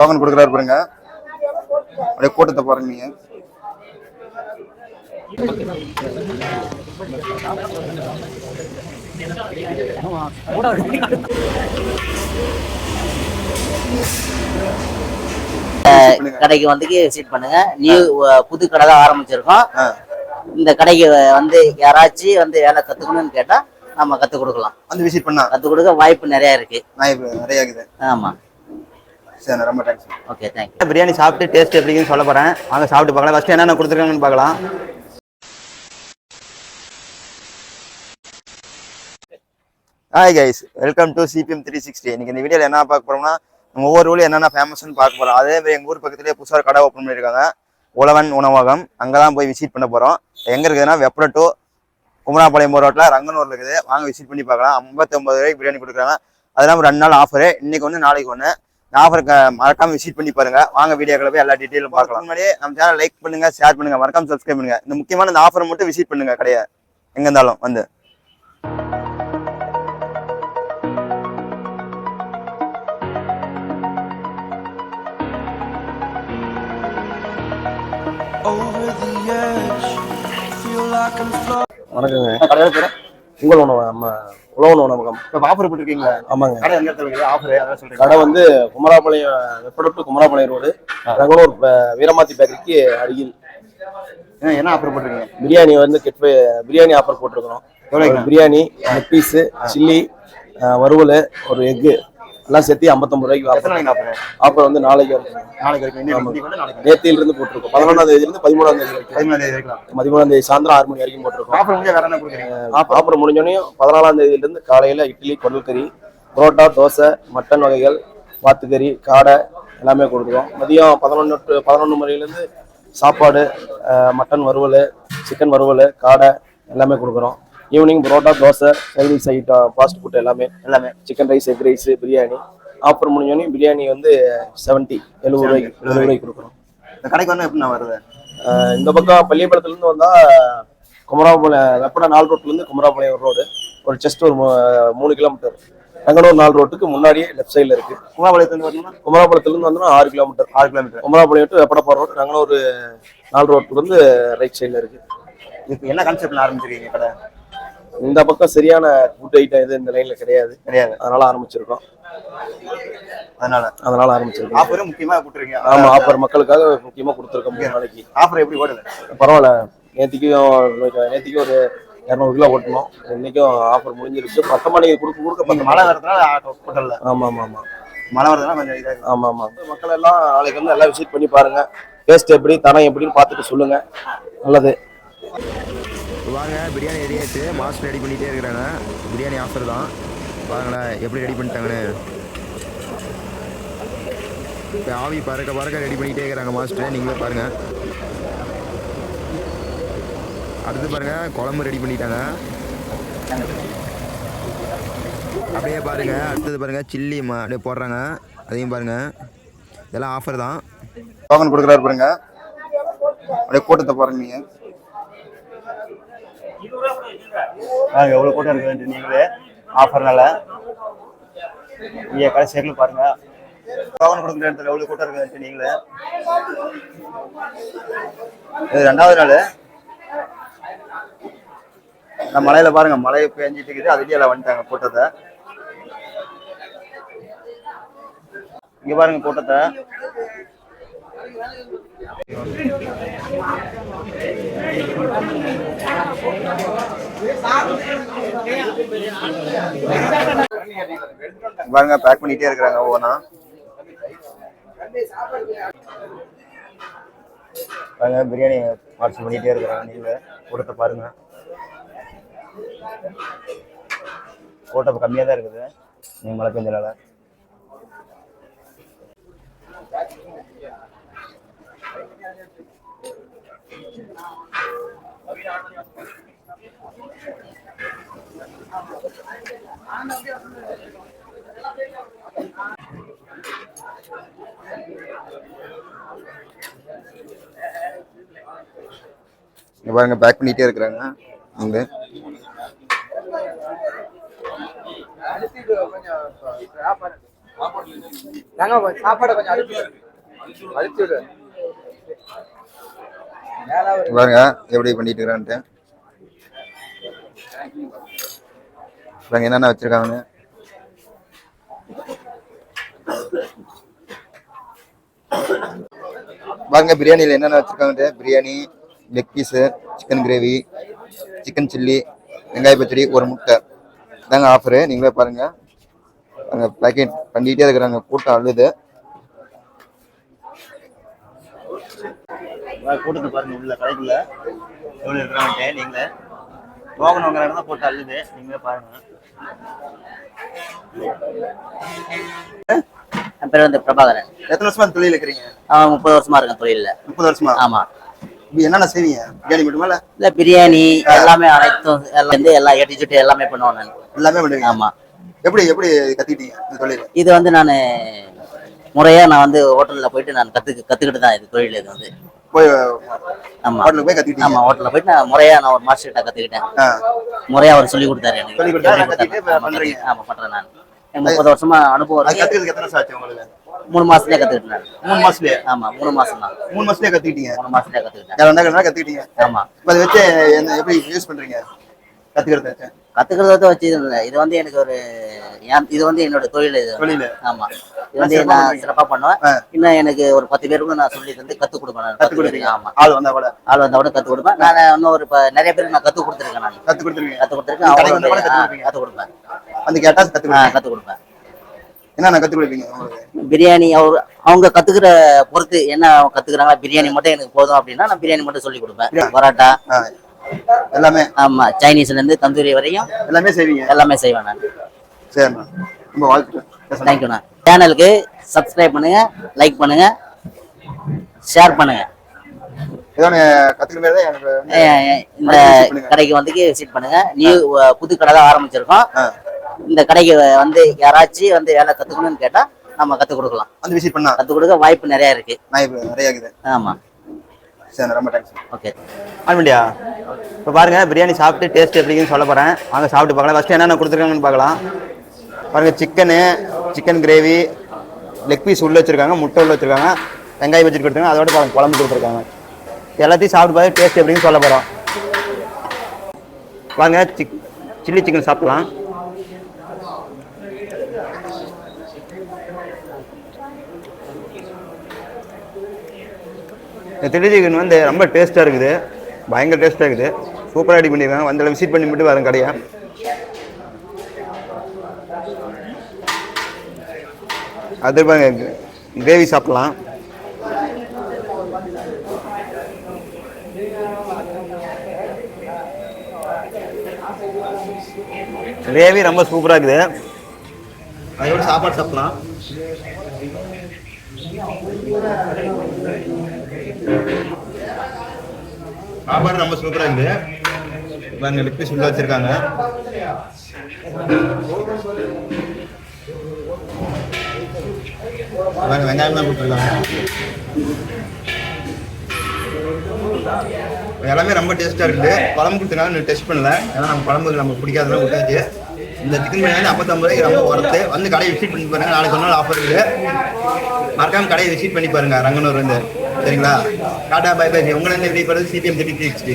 Token கொடுக்குறாரு பாருங்க. அப்படியே கூட்டத்தை பாருங்க நீங்க. கடைக்கு வந்து விசிட் பண்ணுங்க. நியூ புது கடை தான் ஆரம்பிச்சிருக்கோம். இந்த கடைக்கு வந்து யாராச்சும் வந்து வேலை கத்துக்கணும்னு கேட்டா நம்ம கத்து கொடுக்கலாம். வந்து விசிட் பண்ணா கத்து கொடுக்க வாய்ப்பு நிறைய இருக்கு. நிறைய இருக்குது. ஆமா. சரி, ரொம்ப தேங்க்ஸ். Okay, thank you. பிரியாணி சாப்பிட்டு டேஸ்ட் எப்படின்னு சொல்ல போறேன். வாங்க சாப்பிட்டு பார்க்கலாம். ஃபர்ஸ்ட் என்னென்ன கொடுத்துருக்காங்கன்னு பார்க்கலாம். Hi guys, welcome to CPM 360. இன்னைக்கு இந்த வீடியோவில் என்ன பார்க்க போறோம்னா, நம்ம ஒவ்வொரு ஊரில் என்னென்ன ஃபேமஸ்ன்னு பார்க்க போறோம். அதே மாதிரி எங்கள் ஊர் பக்கத்துலேயே புதுசாக கடை ஓப்பன் பண்ணியிருக்காங்க, உழவன் உணவகம். அங்கே தான் போய் விசிட் பண்ண போகிறோம். எங்கே இருக்குதுன்னா வெப்பட டு குமராபாளையம் ரோட்டில் ரங்கனூரில் இருக்குது. வாங்க விசிட் பண்ணி பார்க்கலாம். 59 ரூபாய்க்கு பிரியாணி கொடுக்குறாங்க. அதெல்லாம் 2 நாள் ஆஃபரு. இன்னைக்கு ஒன்று, நாளைக்கு ஒன்று. இந்த ஆஃபருக்கு மறக்காம விசிட் பண்ணி பாருங்க. வாங்க வீடியோக்களை போய் எல்லா டீட்டெயிலும் பார்க்கலாம். முன்னாடியே நம்ம சேனல் லைக் பண்ணுங்க, ஷேர் பண்ணுங்க, மறக்காம சப்ஸ்கிரைப் பண்ணுங்க. இந்த முக்கியமான இந்த ஆஃபரை மட்டும் விசிட் பண்ணுங்க. கடையை எங்கே இருந்தாலும் வந்து. வணக்கங்க. உங்கள் உணவு நம்ம உழவன் உணவகம். இப்போ ஆஃபர் போட்டுருக்கீங்களா? ஆமாங்க. கடை எங்க இருக்குது? ஆஃபர் கடை வந்து குமராபாளையம் வெப்பட டு குமராபாளையம் ரோடு, ரங்கனூர் வீரமாத்தி பேக்கரிக்கு அருகில். என்ன ஆஃபர் போட்டுருக்கீங்க? பிரியாணி வந்து பிரியாணி ஆஃபர் போட்டிருக்கிறோம். பிரியாணி, லெக் பீஸு, சில்லி, வறுவல், ஒரு எக்கு எல்லாம் சேர்த்து 59 ரூபாய்க்கு ஆஃபர் வந்து நாளைக்கு வரைக்கும். நேத்திலிருந்து போட்டிருக்கோம். 11ஆம் தேதியிலிருந்து 13ஆம் தேதி வரைக்கும். 13ஆம் தேதி சாயந்தரம் 6 மணி வரைக்கும் போட்டிருக்கோம். ஆஃபர் முடிஞ்சோடனே 14ஆம் தேதியிலிருந்து காலையில் இட்லி, குடல் கறி, புரோட்டா, தோசை, மட்டன் வகைகள், வாத்துக்கறி, காடை எல்லாமே கொடுக்குறோம். மதியம் 11 மணிலேருந்து சாப்பாடு, மட்டன் வறுவல், சிக்கன் வறுவல், காடை எல்லாமே கொடுக்குறோம். Evening parotta, dosa, side dish item, fast food எல்லாமே chicken rice, egg rice, biryani. Offer முடிஞ்சோடனே பிரியாணி வந்து 70 ரூபாய்க்கு கொடுக்குறோம். இந்த கடைக்கு வந்து எப்படி வருது? இந்த பக்கம் பள்ளியப்பாளையத்துலேருந்து வந்தால் குமராபாளையம் வெப்பட 4 ரோட்லேருந்து குமராபாளையம் ரோடு ஒரு ஜஸ்ட் ஒரு 3 கிலோமீட்டர். ரங்கனூர் 4 ரோட்டுக்கு முன்னாடியே லெஃப்ட் சைடில் இருக்குது. குமராபாளையத்துலேருந்து வந்தோம்னா 6 கிலோமீட்டர். குமராபாளையம் டு வெப்பட போகிற ரோடு ரங்கனூர் 4 ரோட்லேருந்து ரைட் சைடில் இருக்குது. இப்போ என்ன கான்செப்ட்ல ஆரம்பிச்சிருக்கீங்க கடை? இந்த பக்கம் சரியான ஃபுட் ஐட்டம் எது இந்த லைன்ல கிடையாது. அதனால ஆரம்பிச்சிருக்கோம். அதனால ஆரம்பிச்சிருக்கோம். ஆஃபர் முக்கியமா கொடுத்துருக்கீங்க. ஆமா, ஆஃபர் மக்களுக்காக முக்கியமா கொடுத்துருக்கோம். 3 நாளைக்கு ஆஃபர் எப்படி ஓடுது? பரவாயில்ல. நேத்திக்கு ஒரு 200 கிலோ ஓட்டணும். இன்னைக்கும் ஆஃபர் முடிஞ்சிருக்கு. 10 மணிக்கு கொடுக்க மழை வரதுனால. ஆமா ஆமா ஆமா, மழை வரதுனால கொஞ்சம் இதாக. ஆமா ஆமா. மக்கள் எல்லாம் நாளைக்கு வந்து எல்லாம் விசிட் பண்ணி பாருங்க. டேஸ்ட் எப்படி, தரம் எப்படின்னு பார்த்துட்டு சொல்லுங்க. நல்லது. வாங்க, பிரியாணி ரெடி ஆகிடுச்சு. மாஸ்டர் ரெடி பண்ணிகிட்டே இருக்கிறாங்க. பிரியாணி ஆஃபர் தான். பாருங்களேன் எப்படி ரெடி பண்ணிட்டாங்கன்னு. இப்போ ஆவி பறக்க ரெடி பண்ணிகிட்டே இருக்கிறாங்க மாஸ்டர். நீங்களே பாருங்கள். அடுத்து பாருங்கள், குழம்பு ரெடி பண்ணிட்டாங்க. அப்படியே பாருங்கள், அடுத்தது பாருங்கள், சில்லி அப்படியே போடுறாங்க. அதையும் பாருங்கள். இதெல்லாம் ஆஃபர் தான். டோக்கன் கொடுக்குறாரு பாருங்க. அப்படியே கூட்டத்தை பாருங்க நீங்கள். எவ்வளோ கூட்டம் இருக்குது நீங்களே ஆஃபர்னால. நீங்கள் கடை சைடில் பாருங்க. டோக்கன் கொடுக்குற இடத்துல எவ்வளோ கூட்டம் இருக்குது நீங்களே. இது 2வது நாள். நான் மலையில் பாருங்க, மழை பெஞ்சிட்டு இருக்குது. அதுலேயே வந்துட்டாங்க கூட்டத்தை. இங்கே பாருங்க கூட்டத்தை. பாருங்க, பேக் பண்ணிட்டே இருக்கிறாங்க ஒவ்வொன்றா. பாருங்க, பிரியாணி பார்சல் பண்ணிட்டே இருக்கிறாங்க. நீங்க கூட்டத்தை பாருங்க. கூட்டம் கம்மியாக தான் இருக்குது. நீங்க மழை பெஞ்சனால. இங்க பாருங்க, பேக் பண்ணிட்டே இருக்கிறாங்க. இங்க சாப்பாடு கொஞ்சம் அழிச்சு விடு. பாருங்க எப்படி பண்ணிட்டு இருக்கிறான்ட்டு. பாருங்க என்னென்ன வச்சிருக்காங்க. பாருங்க பிரியாணியில் என்னென்ன வச்சிருக்காங்க. Biryani, leg piece, chicken gravy, chicken chilli, வெங்காய பச்சடி, ஒரு முட்டை இதாங்க ஆஃபரு. நீங்களே பாருங்க. அங்கே பேக்கெட் பண்ணிக்கிட்டே இருக்கிறாங்க. கூட்டம் அழுது கூட்டத்தை பாருங்க. உள்ள கடைக்குள்ள எவ்வளோ இருக்கிறாங்க. நீங்களே போகணுங்கிறாங்க. கூட்டம் அழுது. நீங்களே பாருங்க. என் பேர் வந்து பிரபாகரன். எத்தனை வருஷமா தொழில் இருக்கிறீங்க? 30 வருஷமா இருக்கேன் தொழில. 30 வருஷமா? ஆமா. என்னென்ன செய்வீங்க? பிரியாணி மட்டுமா இல்ல பிரியாணி எல்லாமே அனைத்தும் எல்லா ஏடிஜிட்டு எல்லாமே பண்ணுவேன் நான். எல்லாமே பண்ணுவீங்க? ஆமா. எப்படி கத்துக்கிட்டீங்க இந்த தொழில்? இது வந்து நான் முறையா நான் வந்து ஹோட்டல்ல போயிட்டு நான் கத்துக்கிட்டு தான் இது தொழில். இது வந்து போய் ஆமா ஹோட்டலுக்கு போய் கத்துக்கிட்டீங்க? ஆமா, ஹோட்டல்ல போயிட்டு நான் முறையா நான் ஒரு மாஸ்டர் கிட்ட கத்துக்கிட்டேன். முறையா அவர் சொல்லி கொடுத்தாரு எனக்கு. சொல்லி கொடுத்தாரு. பண்றீங்க? ஆமா பண்றேன் நான். 30 வருஷமா அனுபவம் இருக்கு. கத்துக்கிறதுக்கு எத்தனை வருஷம் ஆச்சு உங்களுக்கு? 3 மாசத்துலயே கத்துக்கிட்டேன். 3 மாசத்துலயே? ஆமா 3 மாசம் தான். 3 மாசத்துலயே கத்துக்கிட்டீங்க? 3 மாசத்துலயே கத்துக்கிட்டேன். வேற கத்துக்கிட்டீங்க? ஆமா. இப்ப அதை வச்சு எப்படி யூஸ் பண்றீங்க கத்துக்கிறத வச்சு இது வந்து எனக்கு ஒரு இது வந்து என்னோட தொழில். இது ஆமா, இது வந்து நான் சிறப்பா பண்ணுவேன். இன்னும் எனக்கு ஒரு 10 பேருக்கு நான் சொல்லி தந்து கத்து கொடுப்பேன். ஆமா, ஆள் வந்தா கூட கத்து கொடுப்பேன். நான் இன்னும் ஒரு நிறைய பேருக்கு நான் கத்து கொடுத்துருக்கேன். நான் கத்து கொடுத்துருக்கேன். கத்து கொடுப்பேன். வந்து கேட்டா கத்து கொடுப்பேன். என்ன கத்து கொடுப்பீங்க? பிரியாணி அவங்க கத்துக்கிற பொறுத்து என்ன கத்துக்கிறாங்க. பிரியாணி மட்டும் எனக்கு போதும் அப்படின்னா நான் பிரியாணி மட்டும் சொல்லி கொடுப்பேன். பரோட்டா எல்லாமே. ஆமா, சைனீஸ்ல இருந்து தந்தூரி வரையும் எல்லாமே செய்வீங்க? எல்லாமே செய்வேன் நான். சரிண்ணா, ரொம்ப வாழ்த்துக்கள். தேங்க்யூண்ணா. சேனலுக்கு சப்ஸ்கிரைப் பண்ணுங்க, லைக் பண்ணுங்க, ஷேர் பண்ணுங்க. இந்த கடைக்கு வந்து விசிட் பண்ணுங்க. புது கடை தான் ஆரம்பிச்சிருக்கோம். இந்த கடைக்கு வந்து யாராச்சும் வந்து வேலை கத்துக்கணும்னு கேட்டா நம்ம கத்து கொடுக்கலாம். வந்து விசிட் பண்ணா கத்து கொடுக்க வாய்ப்பு நிறைய இருக்கு. ஆமா. சரி, ரொம்ப தேங்க்ஸ். ஓகே. ஆல்மண்டியா, இப்போ பாருங்க பிரியாணி சாப்பிட்டு டேஸ்ட் எப்படின்னு சொல்ல போறேன். வாங்க சாப்பிட்டு பார்க்கலாம். ஃபர்ஸ்ட் என்னென்ன கொடுத்துருக்காங்கன்னு பார்க்கலாம். பாருங்க, சிக்கன் கிரேவி, லெக் பீஸ் உள்ள வச்சிருக்காங்க, முட்டை உள்ள வச்சிருக்காங்க, வெங்காயம் வச்சுட்டு கொடுத்துருக்காங்க. அதோட பாருங்க குழம்பு கொடுத்துருக்காங்க. எல்லாத்தையும் சாப்பிட்டு பார்த்து டேஸ்ட் எப்படின்னு சொல்ல போறோம். வாங்க சில்லி சிக்கன் சாப்பிடலாம். இந்த சில்லி சிக்கன் வந்து ரொம்ப டேஸ்ட்டாக இருக்குது. பயங்கர டேஸ்ட்டாக இருக்குது. சூப்பராக ரெடி பண்ணியிருக்காங்க. வந்து விசிட் பண்ணி மட்டும் வரும் கடையை. அது பாருங்க, கிரேவி சாப்பிடலாம். கிரேவி ரொம்ப சூப்பராக இருக்குது. அதோட சாப்பாடு சாப்பிடலாம். சாப்பாடு ரொம்ப சூப்பராக இருக்குது. பாருங்க, லெக் பீஸ் உள்ள வச்சிருக்காங்க. வெங்காயம் தான் கொடுத்துருக்காங்க. எல்லாமே ரொம்ப டேஸ்ட்டாக இருக்குது. குழம்பு கொடுத்துருக்காங்க, டெஸ்ட் பண்ணல. ஏன்னா நம்ம குழம்புக்கு நமக்கு பிடிக்காதெல்லாம் விட்டாச்சு. இந்த சிக்கன் பிரியாணி 55 ரூபாய்க்கு ரொம்ப ஒர்த்து. வந்து கடையை விசிட் பண்ணி பாருங்க. நாளைக்கு ஒரு நாள் ஆஃபர் இருக்குது. மறக்காம கடையை விசிட் பண்ணி பாருங்க ரங்கனூர் வந்து. சரிங்களா? Tata bye bye. உங்களை வீடியோ சிபிஎம் 360.